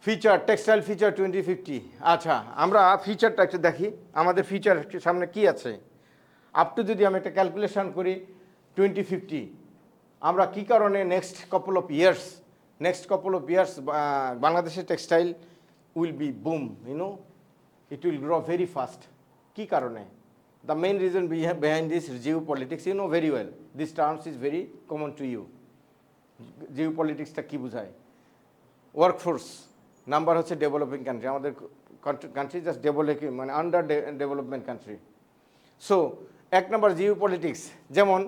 Feature textile feature 2050। আচ্ছা, আমরা ফিচারটা একটু দেখি, আমাদের ফিচার সামনে কি আছে। আপ টু যদি আমি একটা ক্যালকুলেশন করি 2050, আমরা কি কারণে নেক্সট কাপল অফ ইয়ার্স বাংলাদেশের textile will be boom, it will grow very fast. কি কারণে? The main reason behind this geopolitics, you know very well, this terms is very common to you. জিও পলিটিক্সটা কী বোঝায়? Workforce number হচ্ছে developing country, আমাদের country just developing মানে under development country. So এক নম্বর জিও পলিটিক্স, যেমন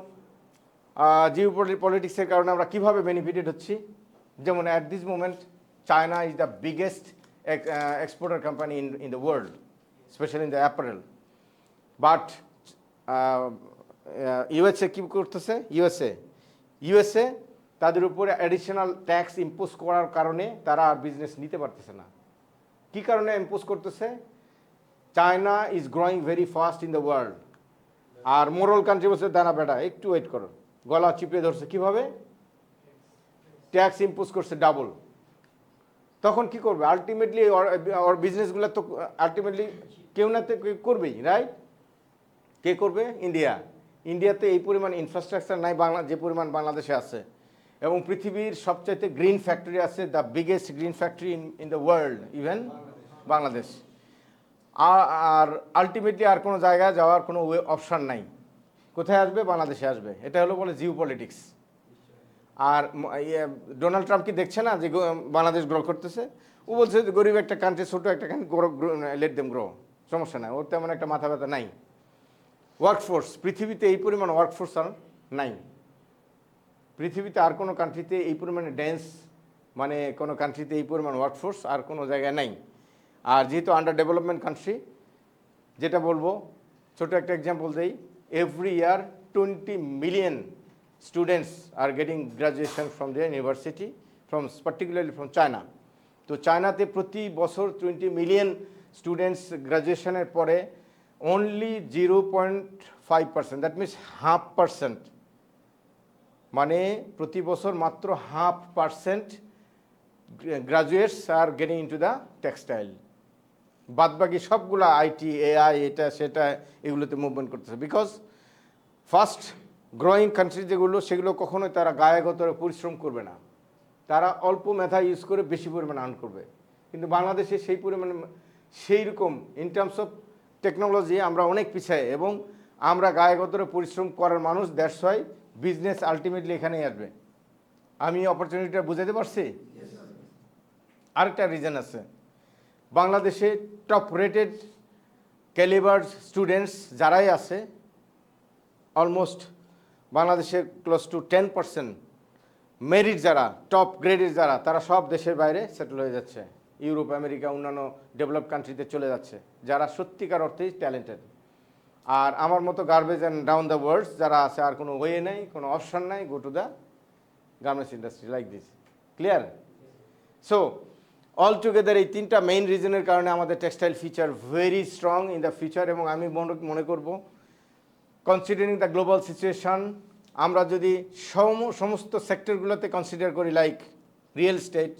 জিও পলিটিক্সের কারণে আমরা কীভাবে বেনিফিটেড হচ্ছি। যেমন at this moment China is the biggest exporter company in the world, especially in the apparel. But USA কি করতেছে? USA তাদের উপরে অ্যাডিশনাল ট্যাক্স ইম্পোজ করার কারণে তারা আর বিজনেস নিতে পারতেছে না। কি কারণে ইম্পোজ করতেছে? China is growing very fast in the world. আর মোরাল কান্ট্রি বলছে দানা বেটা একটু ওয়েট করো, গলা চিপিয়ে ধরছে। কীভাবে? ট্যাক্স ইম্পোজ করছে ডাবল। তখন কি করবে? আলটিমেটলি ওর বিজনেসগুলো তো আলটিমেটলি কেউ না করবেই, রাইট? কে করবে? ইন্ডিয়াতে এই পরিমাণ ইনফ্রাস্ট্রাকচার নাই যে পরিমাণ বাংলাদেশে আছে, এবং পৃথিবীর সবচাইতে গ্রিন ফ্যাক্টরি আছে, the biggest green factory in the world, even Bangladesh. আর আলটিমেটলি আর কোনো জায়গায় যাওয়ার কোনো অপশান নাই। কোথায় আসবে? বাংলাদেশে আসবে। এটা হলো বলে জিও পলিটিক্স। আর ডোনাল্ড ট্রাম্প কি দেখছে না যে বাংলাদেশ গ্রো করতেছে? ও বলছে যে গরিব একটা কান্ট্রি, ছোটো একটা কান্ট্রি, লেট দেম গ্রো, সমস্যা নাই, ওর তেমন একটা মাথা ব্যথা নাই। ওয়ার্কফোর্স, পৃথিবীতে এই পরিমাণ ওয়ার্কফোর্স আর নাই। পৃথিবীতে আর কোনো কান্ট্রিতে এই পরিমাণে ডেন্স, মানে কোনো কান্ট্রিতে এই পরিমাণ ওয়ার্কফোর্স আর কোনো জায়গায় নাই। আর যেহেতু আন্ডার ডেভেলপমেন্ট কান্ট্রি, যেটা বলবো ছোটো একটা এক্সাম্পল দেই, every year 20 million students are getting graduation from their university, particularly from China. তো চায়নাতে প্রতি বছর 20 মিলিয়ন স্টুডেন্টস গ্রাজুয়েশনের পরে অনলি 0.5%, দ্যাট মিনস 0.5%, মানে প্রতি বছর মাত্র 0.5% graduates are getting into the textile. বাদবাকি সবগুলো আইটি, এআই, এটা সেটা এগুলোতে মুভমেন্ট করতেছে। বিকজ ফার্স্ট গ্রোয়িং কান্ট্রি যেগুলো, সেগুলো কখনোই তারা গায়েগতরে পরিশ্রম করবে না, তারা অল্প মেধা ইউজ করে বেশি পরিমাণে আর্ন করবে। কিন্তু বাংলাদেশে সেই পরিমাণে সেই রকম ইন টার্মস অফ টেকনোলজি আমরা অনেক পিছায়, এবং আমরা গায়েগতরে পরিশ্রম করার মানুষ, দ্যাটস ওয়াই বিজনেস আলটিমেটলি এখানেই আসবে। আমি অপরচুনিটিটা বুঝাতে পারছি? আরেকটা রিজন আছে, বাংলাদেশে টপ রেটেড ক্যালিবার স্টুডেন্টস যারাই আছে, অলমোস্ট বাংলাদেশের ক্লোজ টু 10% মেরিট যারা, টপ গ্রেডের যারা, তারা সব দেশের বাইরে সেটেল হয়ে যাচ্ছে, ইউরোপ, আমেরিকা, অন্যান্য ডেভেলপ কান্ট্রিতে চলে যাচ্ছে, যারা সত্যিকার অর্থেই ট্যালেন্টেড। আর আমার মতো garbage and down the world যারা আছে, আর কোনো ওয়ে নেই, কোনো অপশান নাই, go to the garments industry like this. Clear? So all together এই তিনটা মেইন রিজনের কারণে আমাদের textile feature very strong in the future. এবং আমি মনে করব, কনসিডারিং দ্য গ্লোবাল সিচুয়েশান, আমরা যদি সমস্ত সেক্টরগুলোতে কনসিডার করি, লাইক রিয়েল এস্টেট,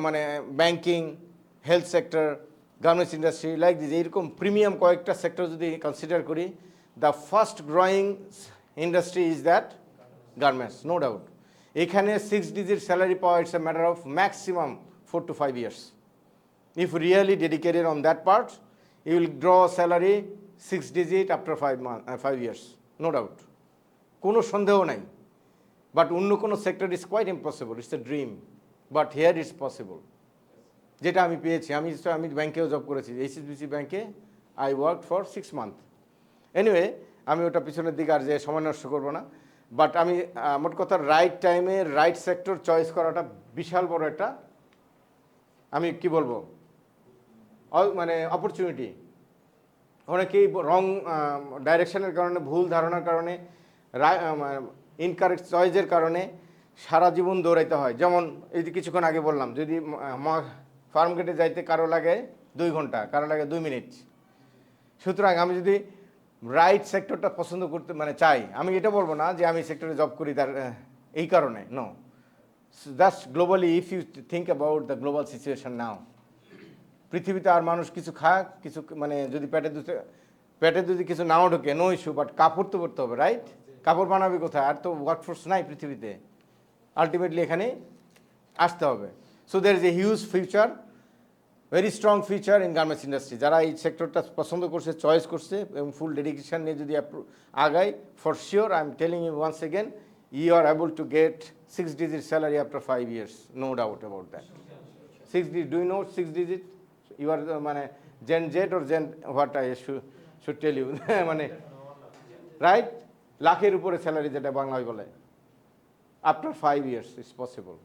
মানে banking, health sector, garments industry, like this, এইরকম প্রিমিয়াম কয়েকটা সেক্টর যদি কনসিডার করি, the first growing industry is that garments, no doubt. এখানে 6 digit স্যালারি পাওয়া, it's a matter of maximum 4 to 5 years. If really dedicated on that part, you will draw salary 6 digit after 5 years, no doubt. কোনো সন্দেহ নাই। But অন্য কোনো sector is quite impossible, it's a dream, but here it's possible. যেটা আমি পেয়েছি, আমি ব্যাংকেও জব করেছি, এইচএসবিসি ব্যাংকে I work for 6 months। Anyway, আমি ওটা পিছনের দিকে আর যে সময় নষ্ট করবো না। বাট আমি মোট কথা রাইট টাইমে রাইট সেক্টর চয়েস করাটা বিশাল বড় একটা, আমি কি বলবো, মানে অপরচুনিটি। অনেকেই রং ডাইরেকশনের কারণে, ভুল ধারণার কারণে, ইনকারেক্ট চয়েসের কারণে সারা জীবন দৌড়াইতে হয়। যেমন এই যে কিছুক্ষণ আগে বললাম, যদি ফার্ম গেটে যাইতে কারো লাগে 2 ঘন্টা, কারো লাগে 2 মিনিট। সুতরাং আমি যদি রাইট সেক্টরটা পছন্দ করতে চাই, আমি এটা বলবো না যে আমি সেক্টরে জব করি তার এই কারণে, no. Just globally if you think about the global situation now, পৃথিবীতে আর মানুষ কিছু খাক, কিছু মানে যদি পেটে যদি কিছু নাও ঢোকে, নো ইস্যু, বাট কাপড় তো করতে হবে, রাইট? কাপড় বানাবে কোথায়? আর তো ওয়ার্কফোর্স নাই পৃথিবীতে, আলটিমেটলি এখানে আসতে হবে। So there is a huge future, very strong future in garments industry. যারা এই সেক্টরটা পছন্দ করছে, চয়েস করছে এবং ফুল ডেডিকেশন নিয়ে যদি আগায়, for sure I am telling you once again, you are able to get 6 digit salary after 5 years, no doubt about that. 6 digit, do you know 6 digit? You are মানে Gen Z or Gen what I should tell you মানে right, লাখের উপরে salary যেটা বাংলায় বলে, after 5 years it's possible.